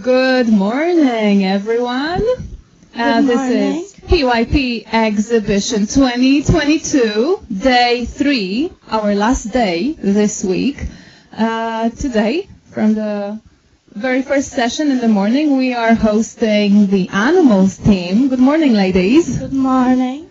Good morning, everyone. This is PYP Exhibition 2022, Day 3, our last day this week. Today, from the very first session in the morning, we are hosting the animals team. Good morning, ladies. Good morning.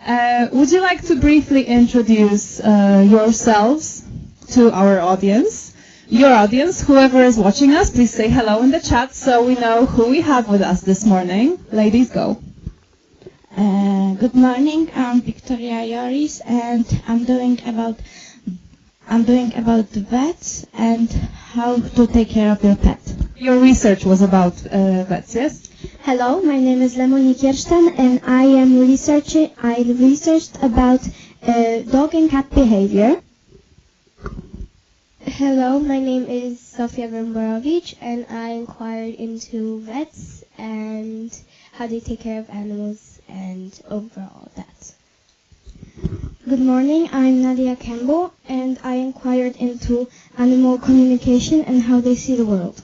Would you like to briefly introduce yourselves to our audience? Your audience, whoever is watching us, please say hello in the chat so we know who we have with us this morning. Ladies, go. Good morning. I'm Victoria Joris, and I'm doing about the vets and how to take care of your pet. Your research was about vets, yes? Hello, my name is Lemoni Kirsten, and I researched about dog and cat behavior. Hello, my name is Sofia Grimborovich, and I inquired into vets and how they take care of animals and overall that. Good morning, I'm Nadia Campbell, and I inquired into animal communication and how they see the world.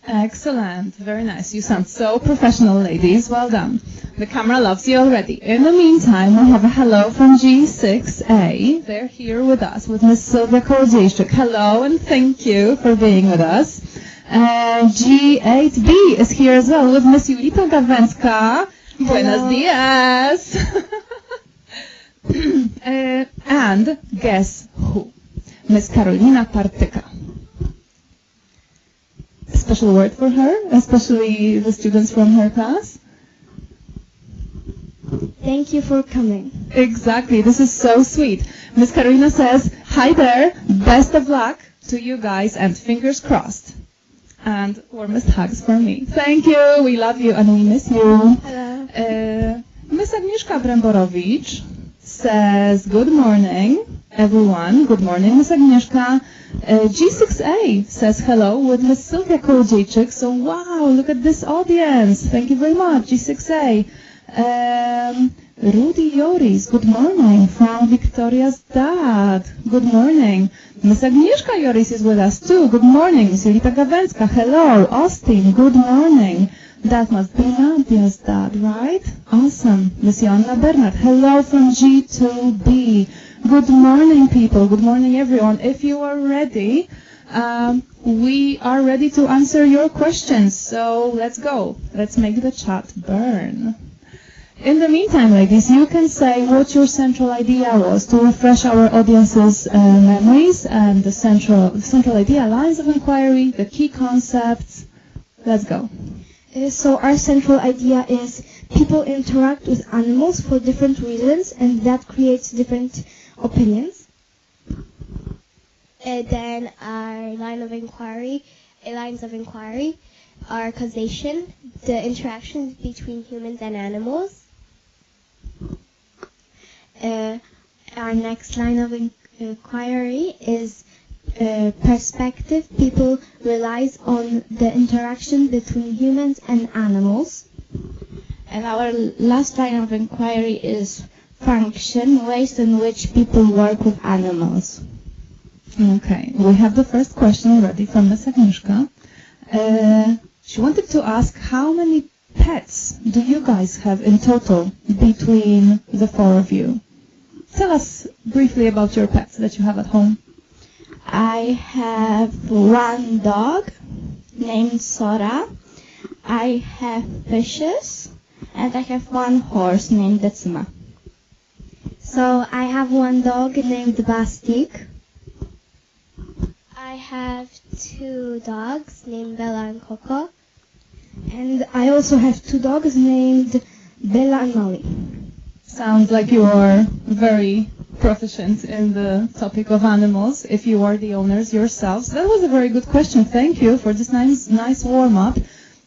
Excellent. Very nice. You sound so professional, ladies. Well done. The camera loves you already. In the meantime, we have a hello from G6A. They're here with us with Miss Sylwia Kołodziejczyk. Hello and thank you for being with us. G8B is here as well with Miss Julita Gawęcka. Buenos dias. And guess who? Miss Karolina Partyka. Special word for her, especially the students from her class? Thank you for coming. Exactly, this is so sweet. Miss Karolina says, hi there, best of luck to you guys and fingers crossed. And warmest hugs for me. Thank you, we love you and we miss you. Hello. Miss Agnieszka Bremborowicz says, good morning, everyone. Good morning, Miss Agnieszka. G6A says hello with Miss Sylwia Kołodziejczyk. So, wow, look at this audience. Thank you very much, G6A. Rudy Joris, good morning, from Victoria's dad. Good morning. Miss Agnieszka Joris is with us too. Good morning. Miss Julita Gawęcka, hello. Austin, good morning. That must be Nadia's dad, right? Awesome. Miss Joanna Bernard, hello from G2B. Good morning, people. Good morning, everyone. If you are ready, we are ready to answer your questions. So let's go. Let's make the chat burn. In the meantime, ladies, you can say what your central idea was to refresh our audience's memories and the central idea, lines of inquiry, the key concepts. Let's go. So our central idea is people interact with animals for different reasons, and that creates different opinions. Then our lines of inquiry are causation, the interactions between humans and animals. Our next line of inquiry is perspective. People relies on the interaction between humans and animals. And our last line of inquiry is function, ways in which people work with animals. Okay, we have the first question ready from Miss Agnieszka. She wanted to ask how many pets do you guys have in total between the four of you? Tell us briefly about your pets that you have at home. I have one dog named Sora. I have fishes, and I have one horse named Decima. So I have one dog named Bastik. I have two dogs named Bella and Coco. And I also have two dogs named Bella and Molly. Sounds like you are very proficient in the topic of animals, if you are the owners yourselves. That was a very good question. Thank you for this nice warm-up.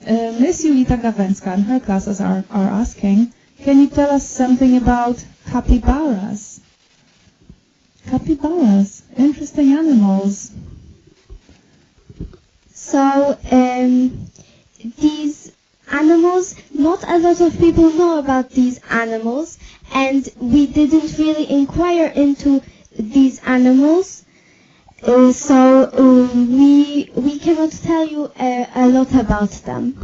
Miss Julita Gawęcka and her classes are asking, can you tell us something about capybaras? Capybaras, interesting animals. So, these animals, not a lot of people know about these animals, and we didn't really inquire into these animals. We cannot tell you a lot about them.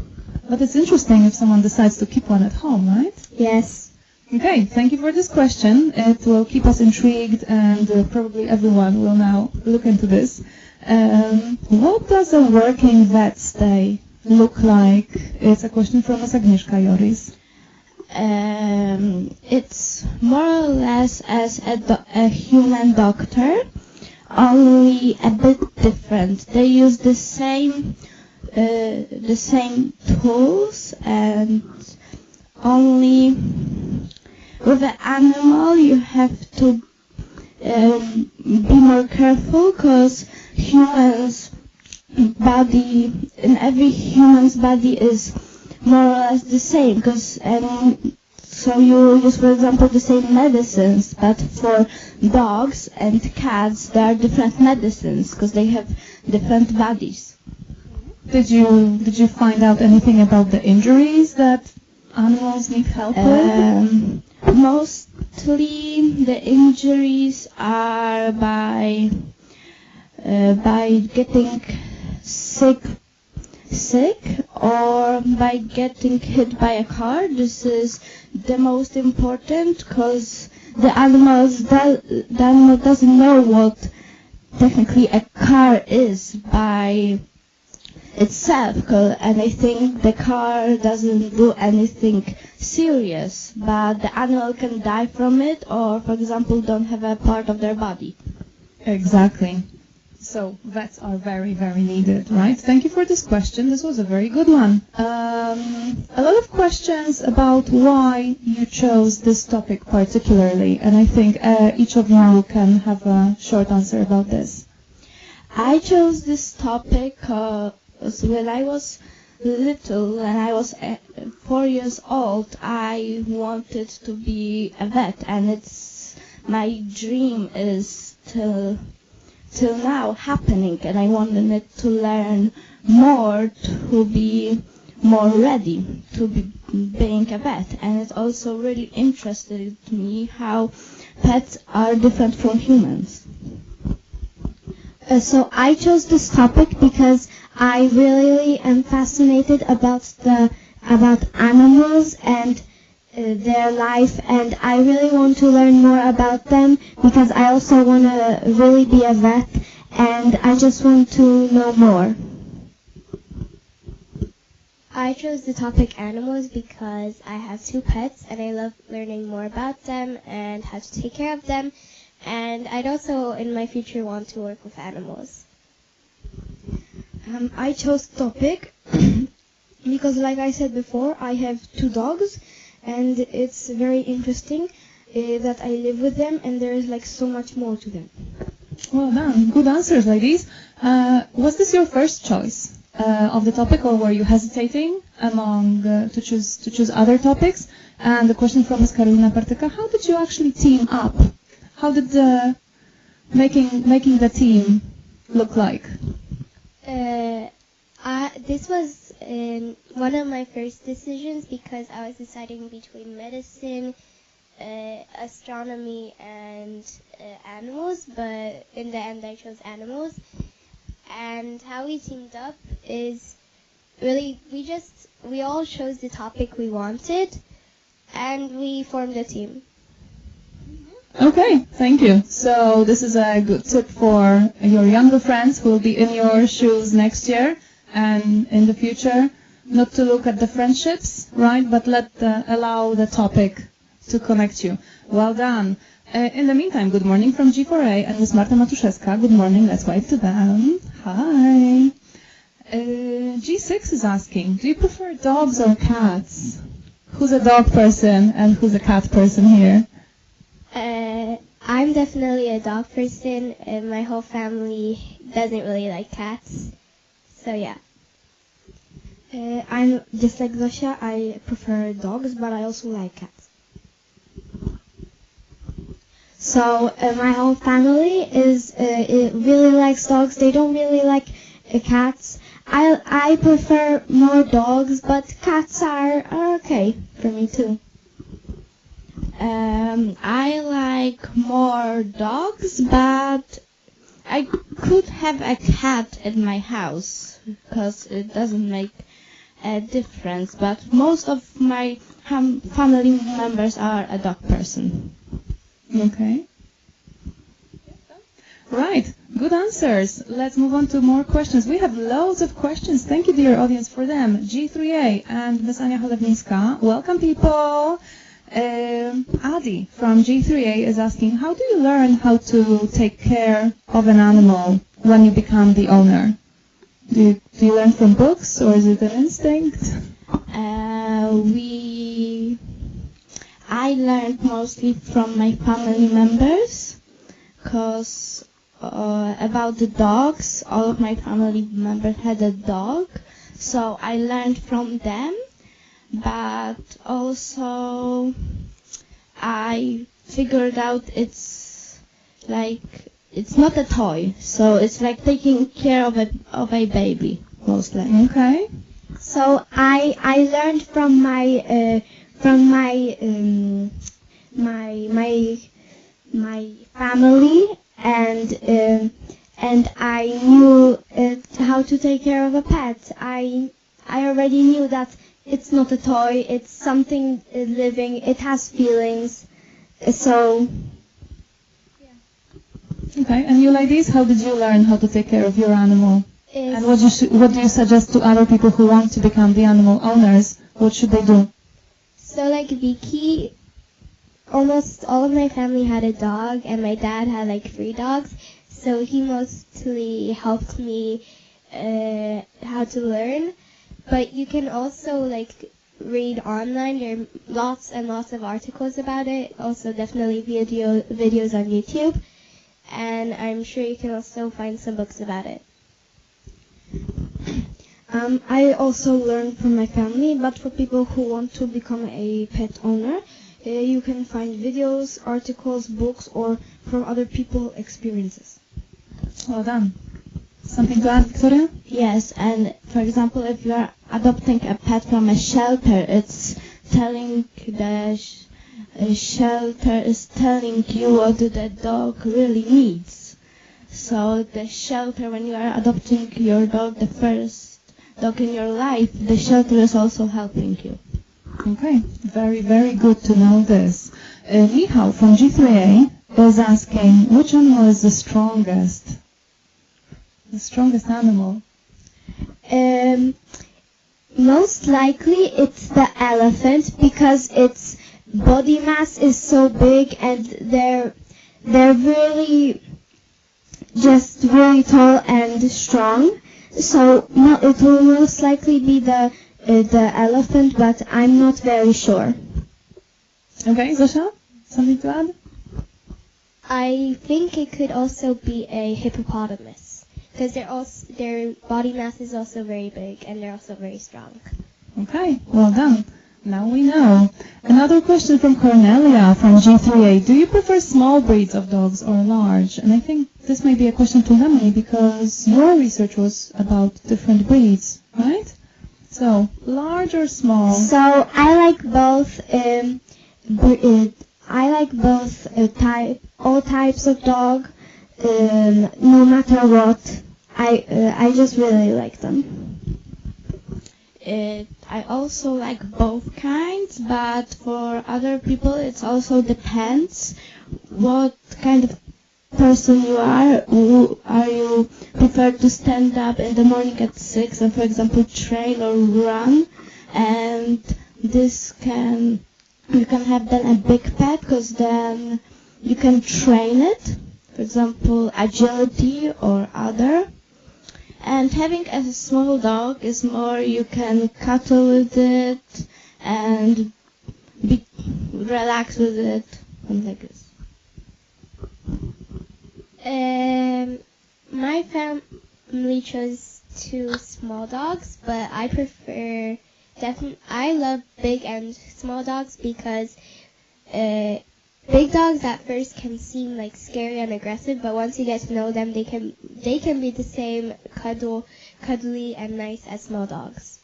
But it's interesting if someone decides to keep one at home, right? Yes. Okay, thank you for this question. It will keep us intrigued, and probably everyone will now look into this. What does a working vet's day look like? It's a question from Ms. Agnieszka Joris. It's more or less as a human doctor, only a bit different. They use the same tools, and only with the animal you have to be more careful, because every human's body is more or less the same, because so you use, for example, the same medicines, but for dogs and cats there are different medicines because they have different bodies. Did you find out anything about the injuries that animals need help with? Mostly the injuries are by getting sick or by getting hit by a car. This is the most important, because the animal doesn't know what technically a car is by itself, and I think the car doesn't do anything serious, but the animal can die from it, or for example don't have a part of their body. Exactly. So vets are very, very needed, right? Thank you for this question. This was a very good one. A lot of questions about why you chose this topic particularly, and I think each of you can have a short answer about this. I chose this topic because when I was little, when I was 4 years old, I wanted to be a vet, and my dream is till now happening, and I wanted to learn more to be more ready to be being a vet. And it also really interested me how pets are different from humans. So I chose this topic because I really am fascinated about animals and their life, and I really want to learn more about them because I also want to really be a vet, and I just want to know more. I chose the topic animals because I have 2 pets and I love learning more about them and how to take care of them, and I'd also in my future want to work with animals. I chose topic because, like I said before, I have 2 dogs, and it's very interesting that I live with them, and there is like so much more to them. Well done. Good answers, ladies. Was this your first choice of the topic, or were you hesitating among to choose other topics? And the question from Ms. Karolina Partyka: how did you actually team up? How did making the team look like? This was one of my first decisions because I was deciding between medicine, astronomy, and animals, but in the end I chose animals. And how we teamed up is really we all chose the topic we wanted, and we formed a team. Okay, thank you. So this is a good tip for your younger friends who will be in your shoes next year and in the future, not to look at the friendships, right, but allow the topic to connect you. Well done. In the meantime, good morning from G4A and Ms. Marta Matuszewska. Good morning, let's wave to them. Hi. G6 is asking, do you prefer dogs or cats? Who's a dog person and who's a cat person here? I'm definitely a dog person, and my whole family doesn't really like cats. So yeah. I'm just like Zosia. I prefer dogs, but I also like cats. So my whole family it really likes dogs. They don't really like cats. I prefer more dogs, but cats are okay for me too. I like more dogs, but I could have a cat in my house because it doesn't make a difference, but most of my family members are a dog person. Okay. Right, good answers. Let's move on to more questions. We have loads of questions. Thank you, dear audience, for them. G3A and Ms. Ania Cholewnicka. Welcome, people. Adi from G3A is asking, how do you learn how to take care of an animal when you become the owner? Do you learn from books, or is it an instinct? I learned mostly from my family members, because about the dogs, all of my family members had a dog, so I learned from them, but also I figured out it's not a toy, so it's like taking care of a baby, mostly. Okay. So I learned from my family, and I knew how to take care of a pet. I already knew that it's not a toy, it's something living, it has feelings. So Okay, and you ladies, how did you learn how to take care of your animal? And what do you suggest to other people who want to become the animal owners? What should they do? So like Vicky, almost all of my family had a dog, and my dad had like 3 dogs, so he mostly helped me how to learn. But you can also like read online. There are lots and lots of articles about it. Also definitely videos on YouTube, and I'm sure you can also find some books about it. I also learned from my family, but for people who want to become a pet owner, you can find videos, articles, books, or from other people's experiences. Well done. Something to add, Victoria? Yes, and for example, if you are adopting a pet from a shelter, it's telling the shelter is telling you what the dog really needs. So the shelter, when you are adopting your dog, the first dog in your life, the shelter is also helping you. Okay, very, very good to know this. Michał from G3A is asking, which animal is the strongest? The strongest animal? Most likely it's the elephant, because its body mass is so big and they're really just really tall and strong. So it will most likely be the elephant, but I'm not very sure. Okay, Zosia, something to add? I think it could also be a hippopotamus, because their body mass is also very big, and they're also very strong. Okay, well done. Now we know. Another question from Cornelia from G3A. Do you prefer small breeds of dogs or large? And I think this may be a question to Lemony, because your research was about different breeds, right? So, large or small? So I like both. All types of dog. No matter what, I just really like them. I also like both kinds, but for other people it also depends what kind of person you are. Are you prefer to stand up in the morning at 6 and, for example, train or run? And you can have then a big pet, because then you can train it, for example, agility or other. And having a small dog is more, you can cuddle with it and relax with it, something like this. My family chose 2 small dogs, but I prefer I love big and small dogs, because big dogs at first can seem like scary and aggressive, but once you get to know them, they can be the same cuddly and nice as small dogs.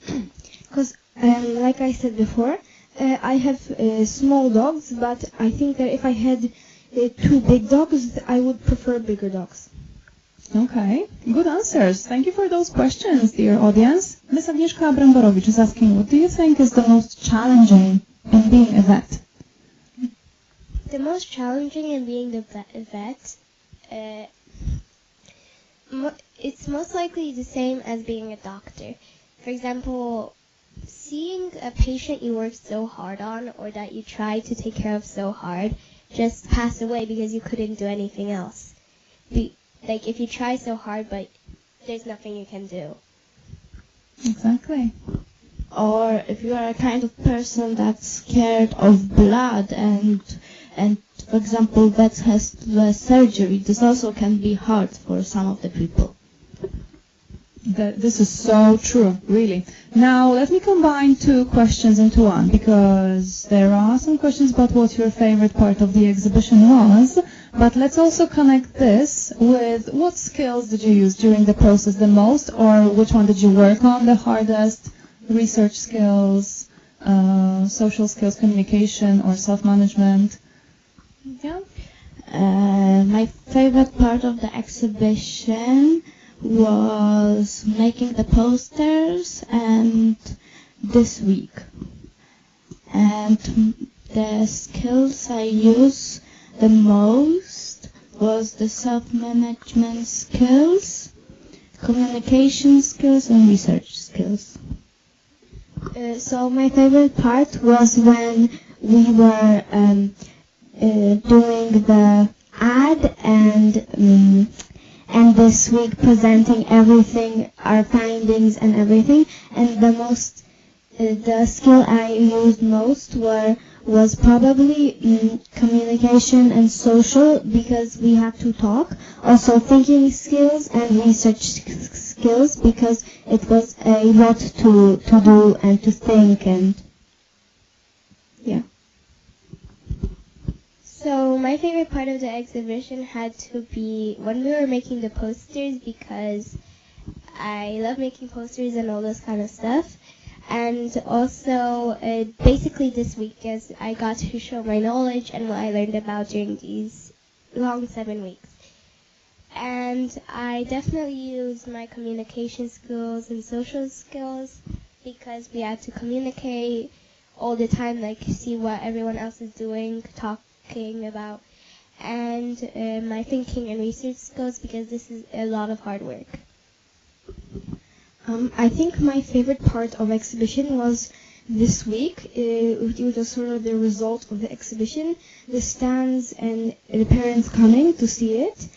Because, like I said before, I have small dogs, but I think that if I had Two big dogs. I would prefer bigger dogs. Okay, good answers. Thank you for those questions, dear audience. Ms. Agnieszka Abramborowicz is asking, what do you think is the most challenging in being a vet? The most challenging in being a vet, it's most likely the same as being a doctor. For example, seeing a patient you worked so hard on or that you tried to take care of so hard just pass away because you couldn't do anything else. Like if you try so hard but there's nothing you can do. Exactly. Or if you are a kind of person that's scared of blood and for example that has the surgery, this also can be hard for some of the people. This is so true, really. Now, let me combine two questions into one, because there are some questions about what your favorite part of the exhibition was, but let's also connect this with what skills did you use during the process the most, or which one did you work on the hardest? Research skills, social skills, communication, or self-management? Yeah. My favorite part of the exhibition was making the posters and this week. And the skills I use the most was the self-management skills, communication skills, and research skills. So my favorite part was when we were doing the ad and this week presenting everything, our findings and everything. And the skill I used most was probably communication and social, because we had to talk. Also thinking skills and research skills, because it was a lot to do and to think, and yeah. So my favorite part of the exhibition had to be when we were making the posters, because I love making posters and all this kind of stuff. And also, basically this week, as I got to show my knowledge and what I learned about during these long 7 weeks. And I definitely used my communication skills and social skills, because we had to communicate all the time, like see what everyone else is doing, talking about, and my thinking and research skills, because this is a lot of hard work. I think my favorite part of exhibition was this week. It was sort of the result of the exhibition, the stands and the parents coming to see it.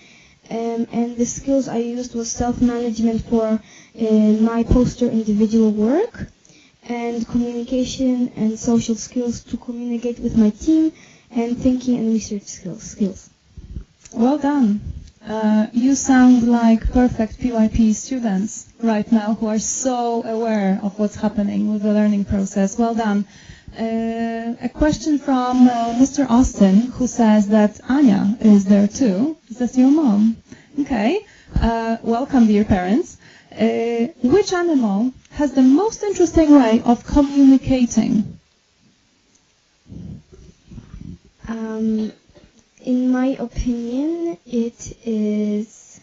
And the skills I used was self-management for my poster individual work, and communication and social skills to communicate with my team, and thinking and research skills. Well done. You sound like perfect PYP students right now who are so aware of what's happening with the learning process. Well done. A question from Mr. Austin, who says that Anya is there too. Is that your mom? Okay. Welcome, dear parents. Which animal has the most interesting way of communicating? In my opinion, it is...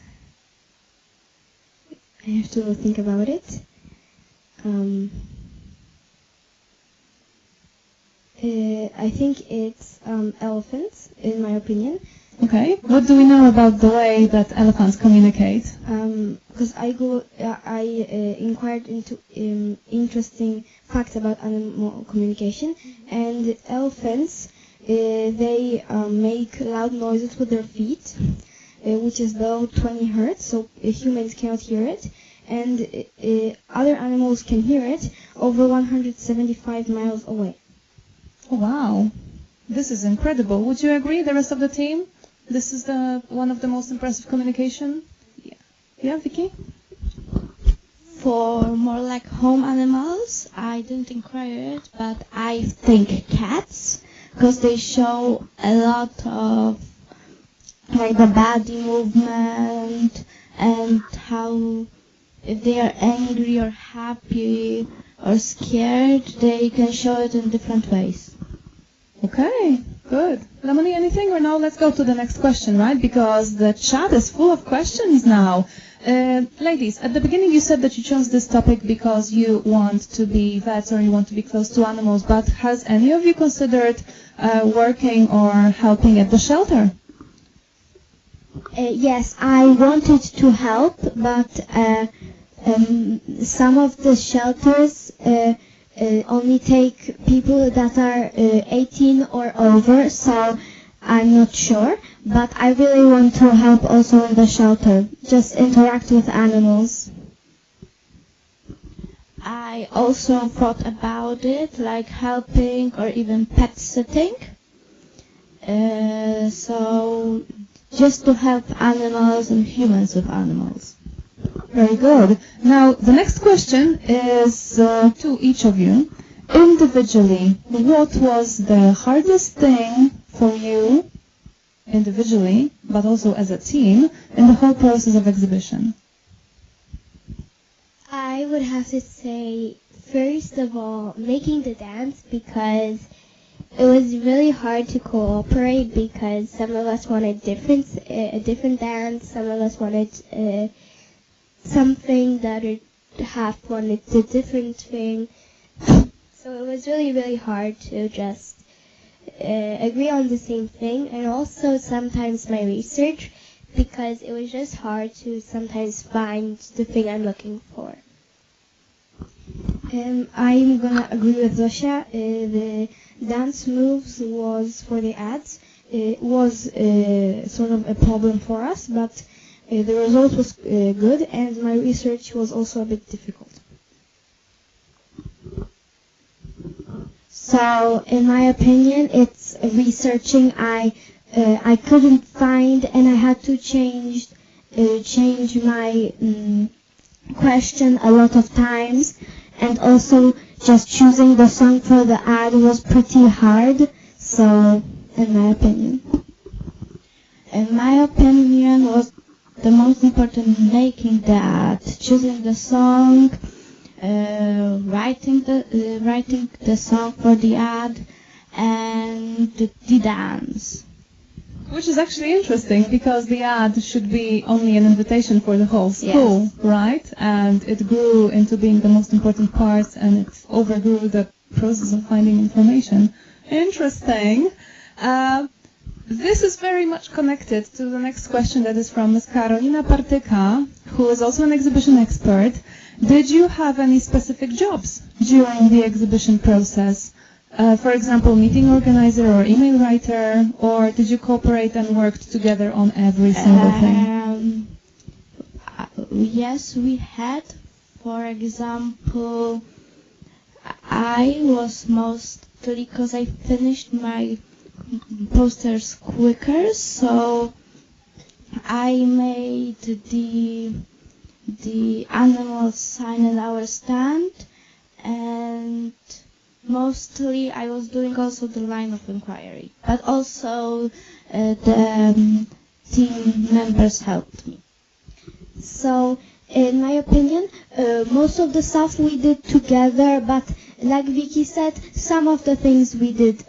I have to think about it. I think it's elephants, in my opinion. Okay. What do we know about the way that elephants communicate? Because I inquired into interesting facts about animal communication, and elephants, they make loud noises with their feet, which is below 20 hertz, so humans cannot hear it, and other animals can hear it over 175 miles away. Oh, wow. This is incredible. Would you agree, the rest of the team? This is one of the most impressive communication? Yeah, Vicky? For more like home animals, I didn't inquire it, but I think cats, because they show a lot of like the body movement and how if they are angry or happy or scared, they can show it in different ways. Okay. Good. Lemony, anything? Or now let's go to the next question, right? Because the chat is full of questions now. Ladies, at the beginning you said that you chose this topic because you want to be vets or you want to be close to animals, but has any of you considered working or helping at the shelter? Yes, I wanted to help, but some of the shelters only take people that are 18 or over, so I'm not sure. But I really want to help also in the shelter, just interact with animals. I also thought about it, like helping or even pet sitting. So just to help animals and humans with animals. Very good. Now, the next question is to each of you. Individually, what was the hardest thing for you, individually, but also as a team, in the whole process of exhibition? I would have to say, first of all, making the dance, because it was really hard to cooperate because some of us wanted a different dance, some of us wanted something, the other half wanted a different thing. So it was really, really hard to just agree on the same thing, and also sometimes my research, because it was just hard to sometimes find the thing I'm looking for. I'm gonna agree with Zosia. The dance moves was for the ads. It was sort of a problem for us, but the result was good, and my research was also a bit difficult. So, in my opinion, it's researching. I couldn't find, and I had to change my question a lot of times, and also just choosing the song for the ad was pretty hard. So, in my opinion. In my opinion, was the most important making the ad, choosing the song, writing the song for the ad, and the dance. Which is actually interesting because the ad should be only an invitation for the whole school, Yes. right? And it grew into being the most important part, and it overgrew the process of finding information. Interesting. This is very much connected to the next question that is from Ms. Karolina Partyka, who is also an exhibition expert. Did you have any specific jobs during the exhibition process? For example, meeting organizer or email writer, or did you cooperate and worked together on every single thing? Yes, we had. For example, I was mostly, because I finished my posters quicker, so I made the animal sign in our stand, and mostly I was doing also the line of inquiry, but also the team members helped me. So, in my opinion, most of the stuff we did together, but like Vicky said, some of the things we did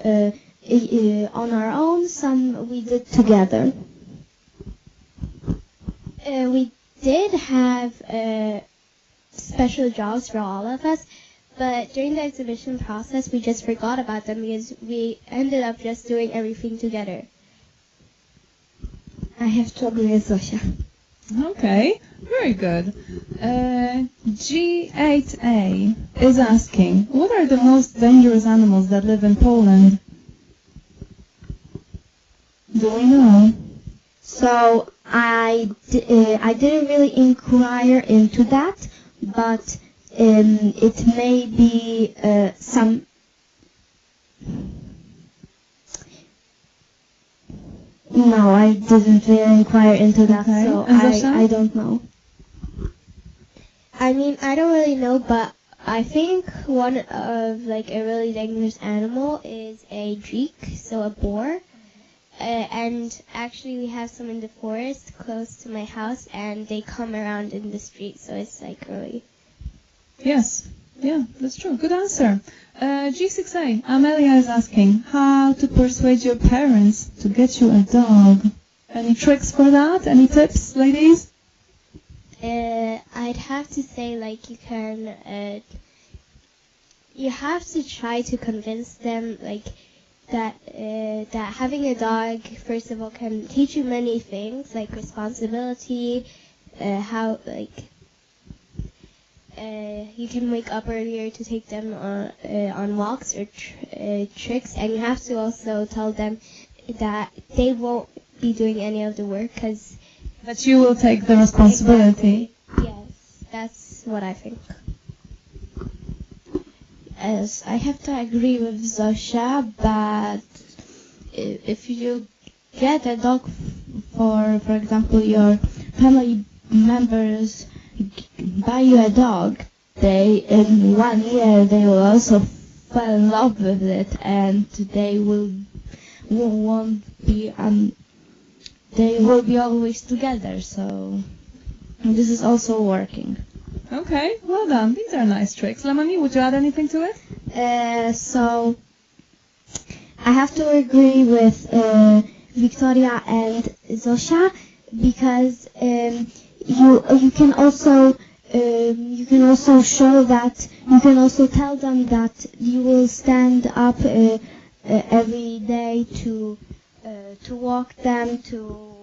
on our own, some we did together. We did have special jobs for all of us, but during the exhibition process, we just forgot about them because we ended up just doing everything together. I have to agree with Zosia. Okay, very good. G8A is asking, what are the most dangerous animals that live in Poland? Do we know? So I didn't really inquire into that, but it may be some. No, I didn't really inquire into that, Okay. so And Zosia? I don't know. I mean, I don't really know, but I think one of like a really dangerous animal is a drik, so a boar. And actually we have some in the forest close to my house, and they come around in the street, so it's like really... Yes, Yeah, that's true. Good answer. G6A, Amelia is asking how to persuade your parents to get you a dog. Any tricks for that? Any tips, ladies? I'd have to say, like, you have to try to convince them, like, that having a dog, first of all, can teach you many things, like responsibility, how, like, you can wake up earlier to take them on walks or tricks, and you have to also tell them that they won't be doing any of the work, because That you will take the responsibility. Yes, that's what I think. Yes, I have to agree with Zosia, but if you get a dog for example, your family members buy you a dog, in 1 year they will also fall in love with it, and they will be always together. So this is also working. Okay, well done. These are nice tricks. Lemony, would you add anything to it? So I have to agree with Victoria and Zosia, because you can also show that, you can also tell them that you will stand up every day to walk them, to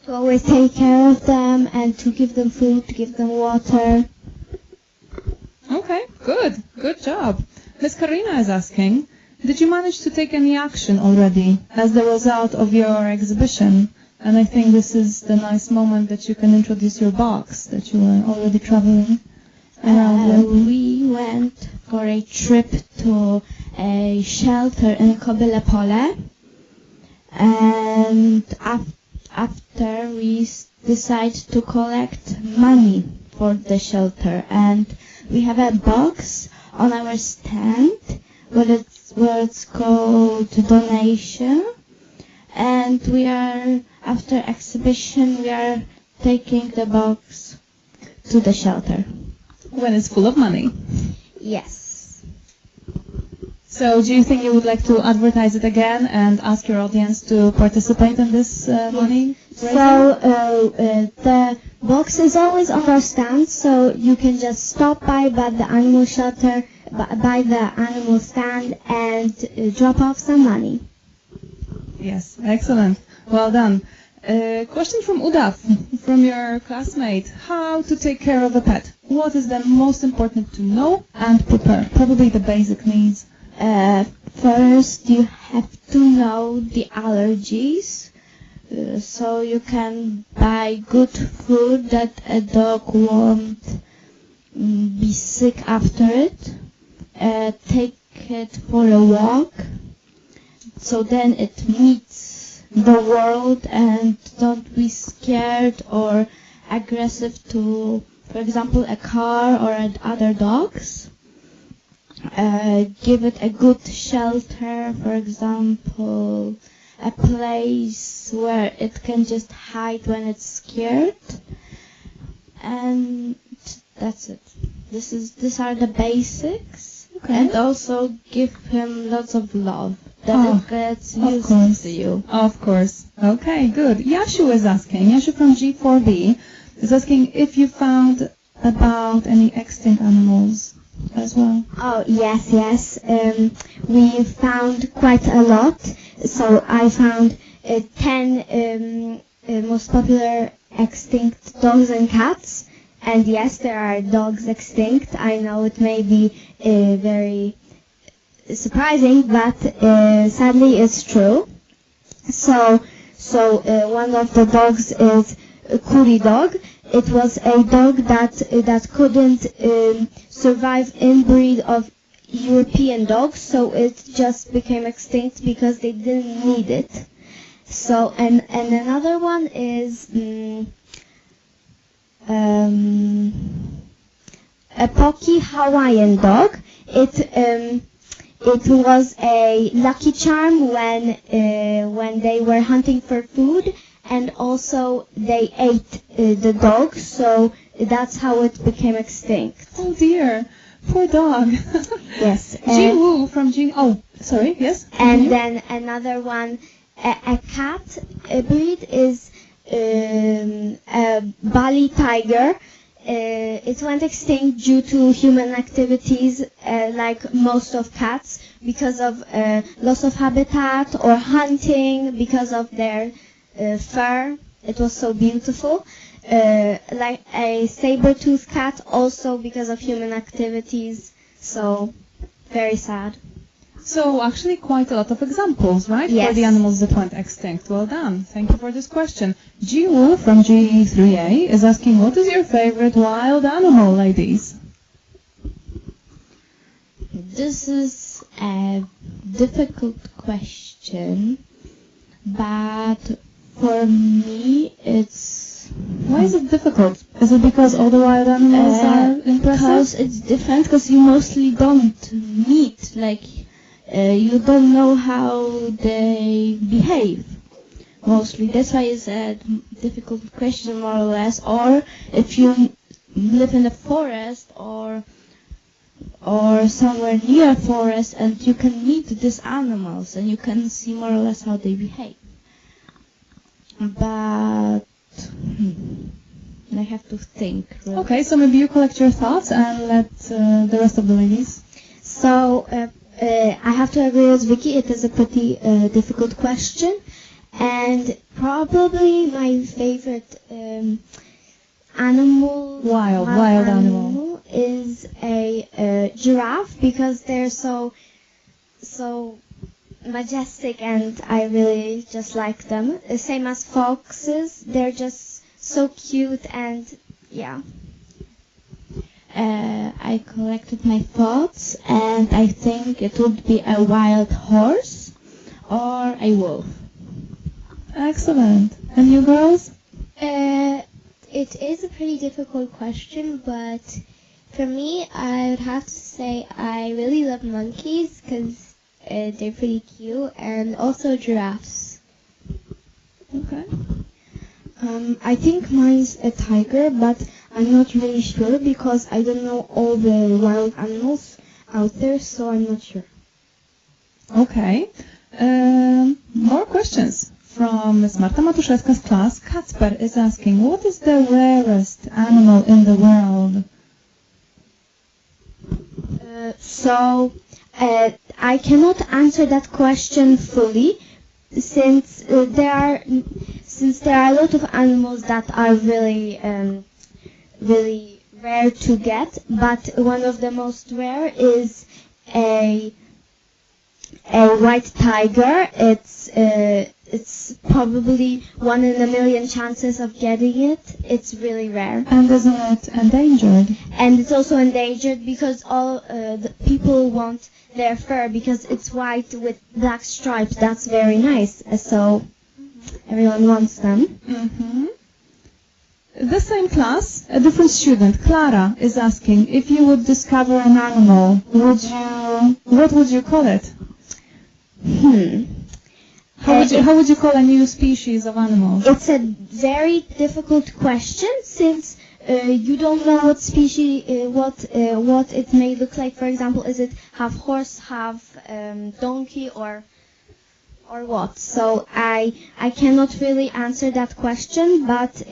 always take care of them, and to give them food, to give them water. Okay, good. Good job. Miss Karina is asking, did you manage to take any action already as the result of your exhibition? And I think this is the nice moment that you can introduce your box that you were already traveling around with. We went for a trip to a shelter in Kobylepole, and after we decided to collect money for the shelter, and we have a box on our stand where it's called donation, and after exhibition we are taking the box to the shelter. When it's full of money. Yes. So do you think you would like to advertise it again and ask your audience to participate in this money raising? So the box is always on our stand, so you can just stop by the animal shelter, by the animal stand, and drop off some money. Yes, excellent. Well done. Question from Udaf, from your classmate. How to take care of a pet? What is the most important to know and prepare? Probably the basic needs. First, you have to know the allergies, so you can buy good food that a dog won't be sick after it. Take it for a walk, so then it meets the world and don't be scared or aggressive to, for example, a car or other dogs. Give it a good shelter, for example, a place where it can just hide when it's scared, and that's it. These are the basics. Okay. And also give him lots of love, that it gets used to you. Of course. Okay, good. Yashu is asking, Yashu from G4B is asking if you found about any extinct animals as well. Oh, yes. We found quite a lot. So I found 10 most popular extinct dogs and cats. And yes, there are dogs extinct. I know it may be very surprising, but sadly it's true. So one of the dogs is a Kuri dog. It was a dog that couldn't survive inbreed of European dogs, so it just became extinct because they didn't need it. So and another one is a Pocky Hawaiian dog. It was a lucky charm when they were hunting for food, and also they ate the dog, so that's how it became extinct. Oh dear. Poor dog. Yes. Ji Woo from Ji. Oh, sorry. Yes. And continue. then another one, a cat breed is a Bali tiger. It went extinct due to human activities, like most of cats, because of loss of habitat or hunting, because of their fur. It was so beautiful. Like a saber-toothed cat, also because of human activities. So, very sad. So actually quite a lot of examples, right? Yes. For the animals that went extinct. Well done. Thank you for this question. Ji Woo from G3A is asking, what is your favorite wild animal, ladies? This is a difficult question, but for me it's... Why is it difficult? Is it because all the wild animals are impressive? Because it's different, because you mostly don't meet, like, you don't know how they behave. Mostly. That's why it's a difficult question, more or less. Or if you live in a forest or somewhere near a forest and you can meet these animals and you can see more or less how they behave. But I have to think. Really. Okay, so maybe you collect your thoughts and let the rest of the ladies. So, I have to agree with Vicky, it is a pretty difficult question. And probably my favorite animal, Wild animal is a giraffe, because they're so majestic and I really just like them. Same as foxes, they're just so cute and yeah. I collected my thoughts and I think it would be a wild horse or a wolf. Excellent. And you girls? It is a pretty difficult question, but for me, I would have to say I really love monkeys because they're pretty cute, and also giraffes. Okay. I think mine's a tiger, but I'm not really sure because I don't know all the wild animals out there, so I'm not sure. Okay. More questions from Ms. Marta Matuszewska's class. Kacper is asking, what is the rarest animal in the world? I cannot answer that question fully, since there are a lot of animals that are really rare to get, but one of the most rare is a white tiger. It's probably 1 in a million chances of getting it. It's really rare. And isn't it endangered? And it's also endangered because all the people want their fur because it's white with black stripes. That's very nice. So everyone wants them. Mm-hmm. The same class, a different student, Clara, is asking, if you would discover an animal, what would you call it? How would you call a new species of animal? It's a very difficult question since you don't know what species, what it may look like. For example, is it half horse, half donkey, or what? So I cannot really answer that question. But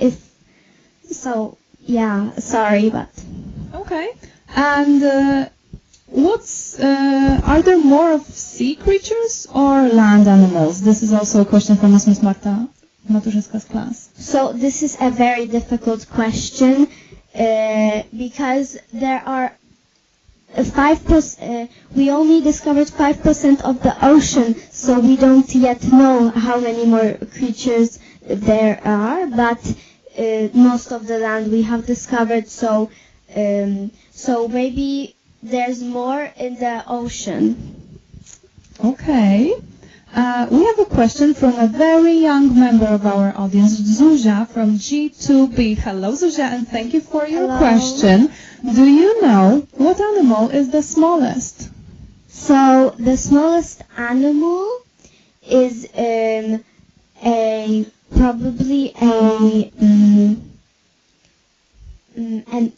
sorry, but Okay. And are there more of sea creatures or land animals? This is also a question from Ms. Marta Matuszewska's class. So this is a very difficult question because there are 5%. We only discovered 5% of the ocean, so we don't yet know how many more creatures there are. But most of the land we have discovered. So maybe there's more in the ocean. Okay. We have a question from a very young member of our audience, Zuzia from G2B. Hello, Zuzia, and thank you for your question. Do you know what animal is the smallest? So the smallest animal is probably an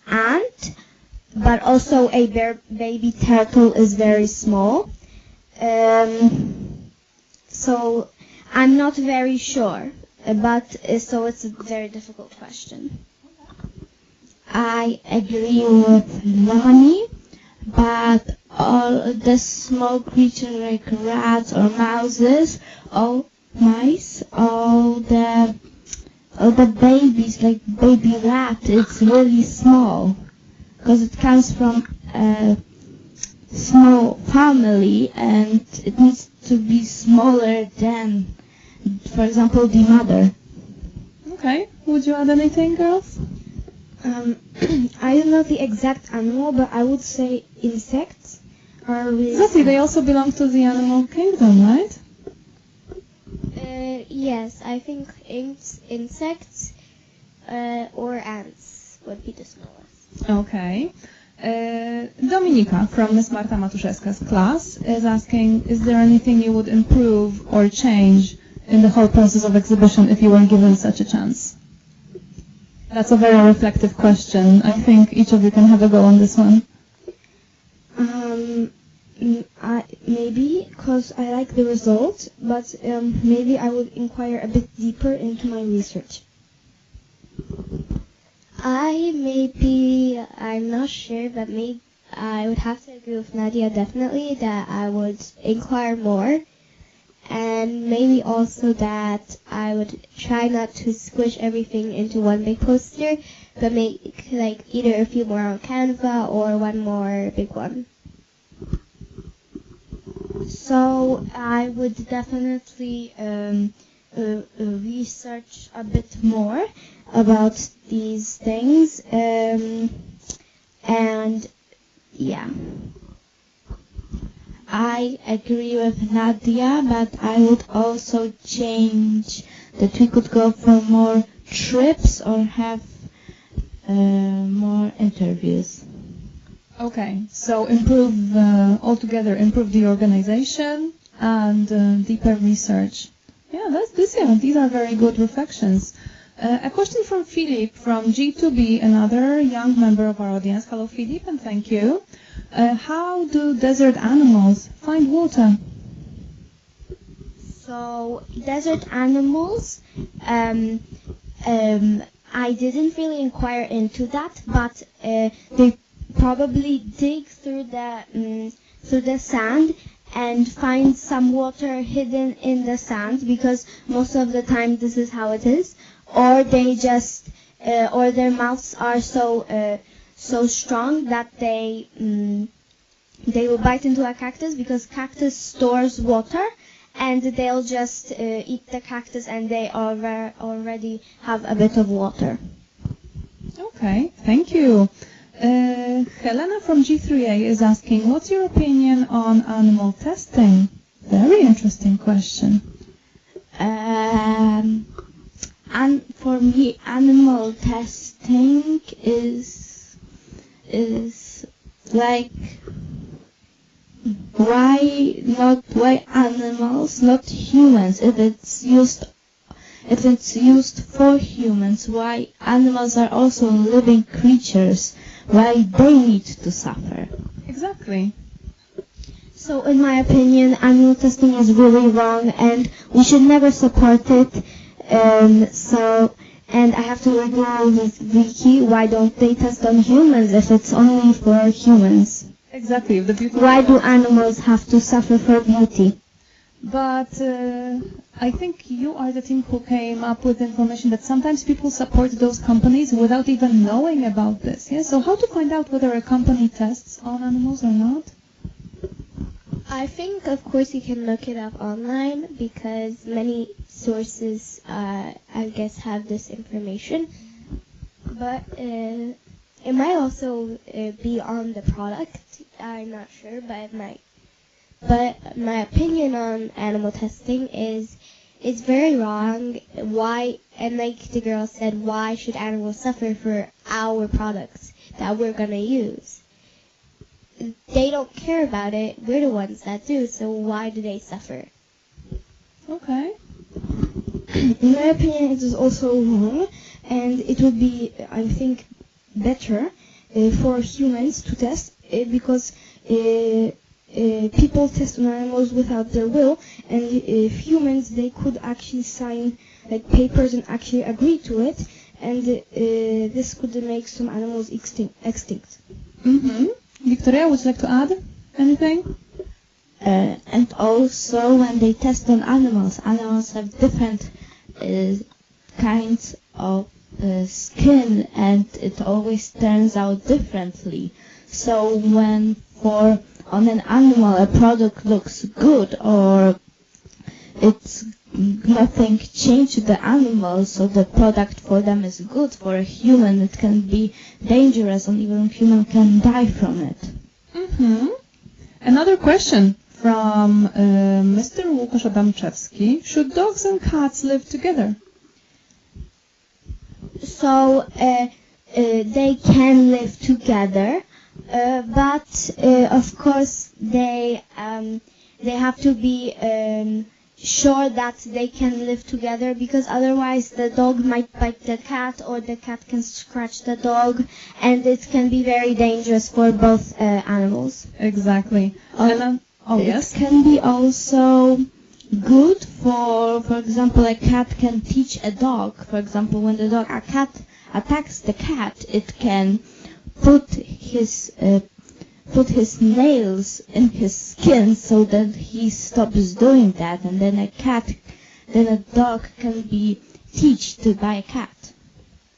ant. but also a baby turtle is very small. So I'm not very sure, but so it's a very difficult question. I agree with Melanie, but all the small creatures like rats or mouses, all mice, all the babies like baby rat, it's really small because it comes from a small family and it needs to be smaller than, for example, the mother. Okay. Would you add anything, girls? I don't know the exact animal, but I would say insects are really Exactly. They also belong to the animal kingdom, right? Yes, I think insects or ants would be the smallest. Okay. Dominika from Miss Marta Matuszewska's class is asking, is there anything you would improve or change in the whole process of exhibition if you were given such a chance? That's a very reflective question. I think each of you can have a go on this one. Maybe because I like the result, but maybe I would inquire a bit deeper into my research. I'm not sure, but maybe I would have to agree with Nadia definitely that I would inquire more, and maybe also that I would try not to squish everything into one big poster, but make like either a few more on Canva or one more big one. So I would definitely research a bit more about these things, and yeah. I agree with Nadia, but I would also change that we could go for more trips or have more interviews. Okay, so altogether improve the organization and deeper research. Yeah, these are very good reflections. A question from Philip from G2B, another young member of our audience. Hello, Philip, and thank you. How do desert animals find water? So desert animals, I didn't really inquire into that, but they probably dig through the sand and find some water hidden in the sand, because most of the time this is how it is. Or they just, or their mouths are so strong that they will bite into a cactus, because cactus stores water, and they'll just eat the cactus and they already have a bit of water. Okay, thank you. Helena from G3A is asking, what's your opinion on animal testing? Very interesting question. And for me, animal testing is like, why animals, not humans? If it's used for humans, why animals are also living creatures? Why they need to suffer? Exactly. So in my opinion, animal testing is really wrong and we should never support it. And I have to agree with Vicky, why don't they test on humans if it's only for humans? Exactly. Why do animals have to suffer for beauty? But I think you are the team who came up with information that sometimes people support those companies without even knowing about this. Yeah? So how to find out whether a company tests on animals or not? I think, of course, you can look it up online because many sources, I guess, have this information. But it might also be on the product. I'm not sure, but it might. But my opinion on animal testing is it's very wrong. Why, and like the girl said, why should animals suffer for our products that we're going to use? They don't care about it. We're the ones that do, so why do they suffer? Okay. In my opinion, it is also wrong, and it would be, I think, better for humans to test because people test on animals without their will, and if humans, they could actually sign like papers and actually agree to it, and this could make some animals extinct. Victoria, would you like to add anything? And also when they test on animals have different kinds of skin, and it always turns out differently. So when on an animal a product looks good, or it's nothing changed to the animal, so the product for them is good, for a human it can be dangerous, and even a human can die from it. Another question from Mr. Łukasz Adamczewski. Should dogs and cats live together? So they can live together, but of course they have to be sure that they can live together, because otherwise the dog might bite the cat, or the cat can scratch the dog, and it can be very dangerous for both animals. Exactly. Yes. It can be also good for example, a cat can teach a dog. For example, when a cat attacks the cat, it can put his nails in his skin so that he stops doing that, and then a dog can be taught by a cat.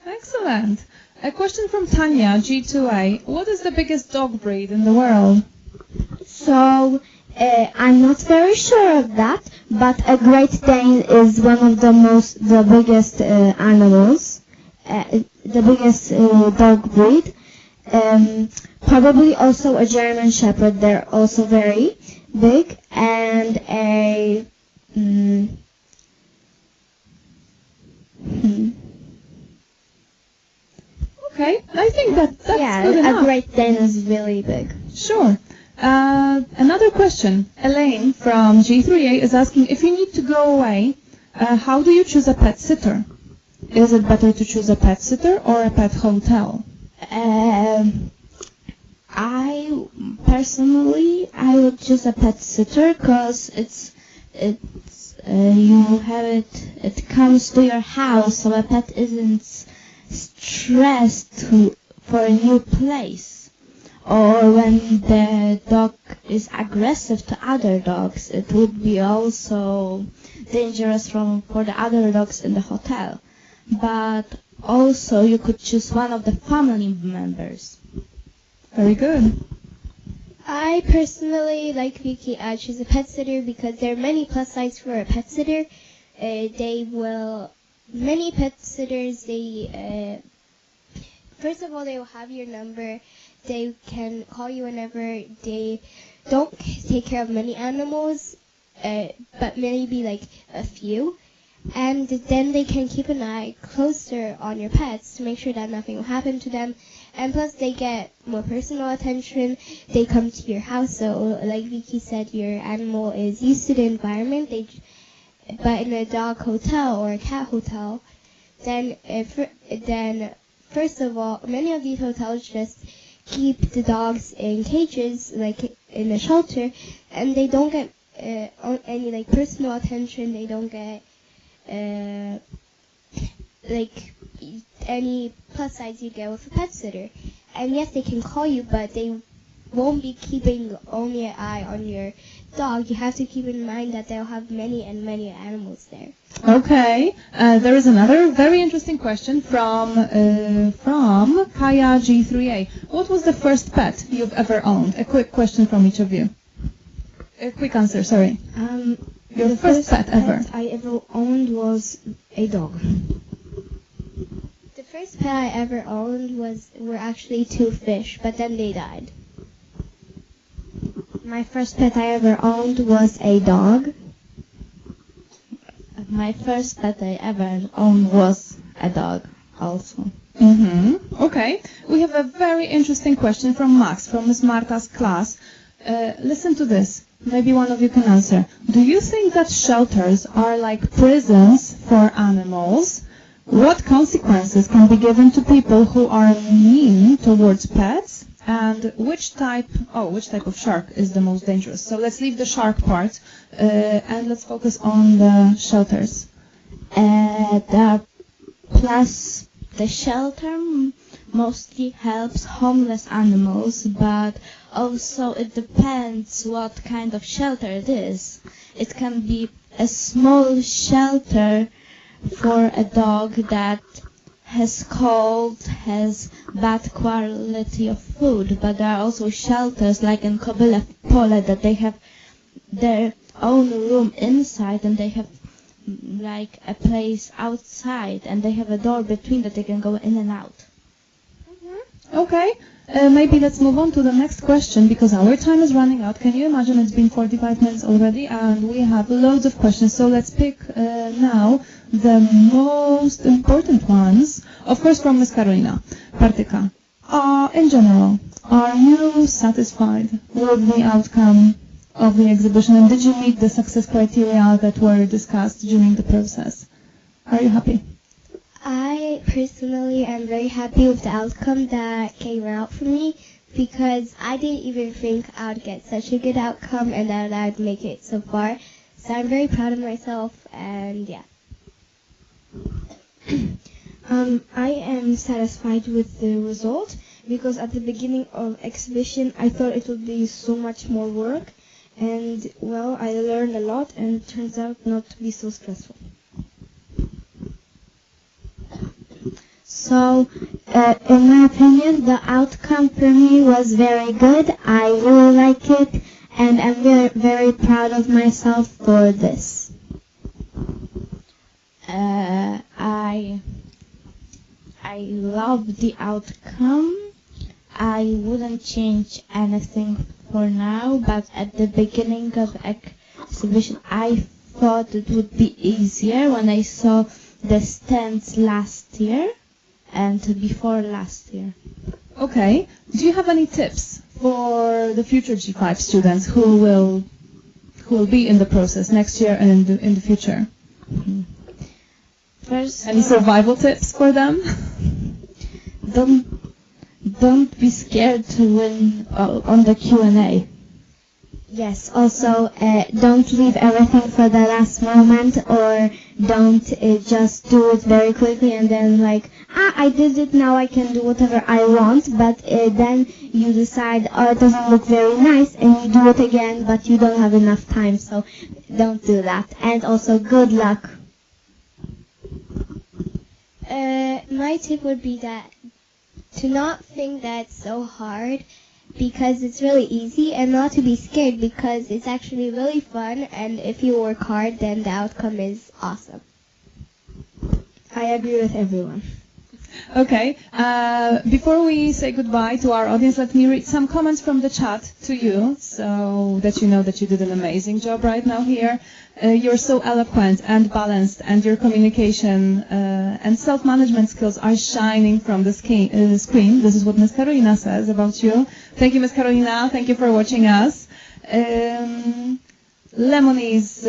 Excellent. A question from Tanya, G2A. What is the biggest dog breed in the world? So I'm not very sure of that, but a Great Dane is one of the biggest animals, the biggest dog breed. Probably also a German Shepherd. They're also very big, and a Okay, I think that's good enough. A Great Dane is really big. Sure. Another question. Elaine from G3A is asking, if you need to go away, how do you choose a pet sitter? Is it better to choose a pet sitter or a pet hotel? I personally would choose a pet sitter, because it comes to your house, so a pet isn't stressed for a new place. Or when the dog is aggressive to other dogs, it would be also dangerous for the other dogs in the hotel. But also you could choose one of the family members. Very good. I personally, like Vicky, choose a pet sitter because there are many plus sides for a pet sitter. Many pet sitters, first of all, they will have your number. They can call you whenever. They don't take care of many animals, but maybe like a few. And then they can keep an eye closer on your pets to make sure that nothing will happen to them. And plus, they get more personal attention. They come to your house, so like Vicky said, your animal is used to the environment. But in a dog hotel or a cat hotel, then first of all, many of these hotels just keep the dogs in cages, like in a shelter, and they don't get any like personal attention. They don't get like any plus sides you get with a pet sitter. And yes, they can call you, but they won't be keeping only an eye on your dog. You have to keep in mind that they'll have many and many animals there. Okay, there is another very interesting question from Kaya G3A. What was the first pet you've ever owned? A quick question from each of you. A quick answer, sorry. Your first pet ever. I ever owned was a dog. The first pet I ever owned were actually 2 fish, but then they died. My first pet I ever owned was a dog. My first pet I ever owned was a dog also. Okay, we have a very interesting question from Max, from Miss Marta's class. Listen to this. Maybe one of you can answer. Do you think that shelters are like prisons for animals? What consequences can be given to people who are mean towards pets? And which type of shark is the most dangerous? So let's leave the shark part and let's focus on the shelters. The shelter mostly helps homeless animals, but also it depends what kind of shelter it is. It can be a small shelter for a dog that has cold, has bad quality of food, but there are also shelters like in Kobylew Pole that they have their own room inside and they have like a place outside and they have a door between that they can go in and out. Okay, maybe let's move on to the next question because our time is running out. Can you imagine it's been 45 minutes already and we have loads of questions. So let's pick now the most important ones. Of course, from Ms. Karolina Partyka. In general, are you satisfied with the outcome of the exhibition and did you meet the success criteria that were discussed during the process? Are you happy? I personally am very happy with the outcome that came out for me because I didn't even think I'd get such a good outcome and that I'd make it so far. So I'm very proud of myself and yeah. I am satisfied with the result because at the beginning of exhibition I thought it would be so much more work and well I learned a lot and it turns out not to be so stressful. So, in my opinion, the outcome for me was very good. I really like it, and I'm very, very proud of myself for this. I love the outcome. I wouldn't change anything for now, but at the beginning of exhibition, I thought it would be easier when I saw the stands last year and before last year. Okay. Do you have any tips for the future G5 students who will be in the process next year and in the future? First, any survival tips for them? Don't be scared to win on the Q&A. Yes, also don't leave everything for the last moment or don't just do it very quickly and then like, I did it, now I can do whatever I want, but then you decide, oh, it doesn't look very nice and you do it again, but you don't have enough time, so don't do that. And also, good luck. My tip would be that to not think that it's so hard because it's really easy and not to be scared because it's actually really fun and if you work hard then the outcome is awesome. I agree with everyone. Okay. Before we say goodbye to our audience, let me read some comments from the chat to you so that you know that you did an amazing job right now here. You're so eloquent and balanced and your communication and self-management skills are shining from the screen. This is what Ms. Karolina says about you. Thank you, Ms. Karolina. Thank you for watching us. Lemony's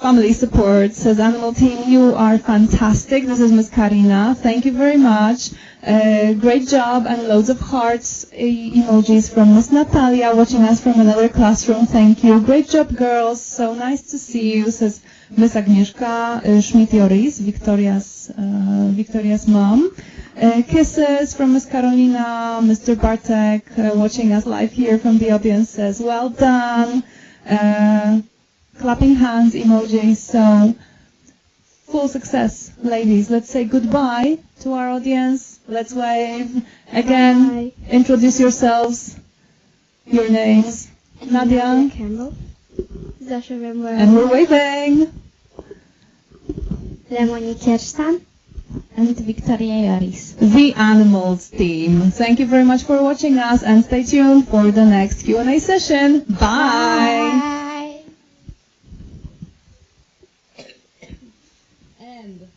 family support says, Animal Team, you are fantastic. This is Ms. Karina. Thank you very much. Great job and loads of hearts emojis from Ms. Natalia watching us from another classroom. Thank you. Great job, girls. So nice to see you, says Ms. Agnieszka Schmidt-Joris, Victoria's mom. Kisses from Ms. Karolina. Mr. Bartek watching us live here from the audience says, well done. Clapping hands emojis. So full success, ladies. Let's say goodbye to our audience. Let's wave again. Bye. Introduce yourselves, your names. Nadia. Campbell. Zasha Remler. And we're waving. Lemony Kierstan. And Victoria Joris. The Animals Team. Thank you very much for watching us and stay tuned for the next Q&A session. Bye. Bye. And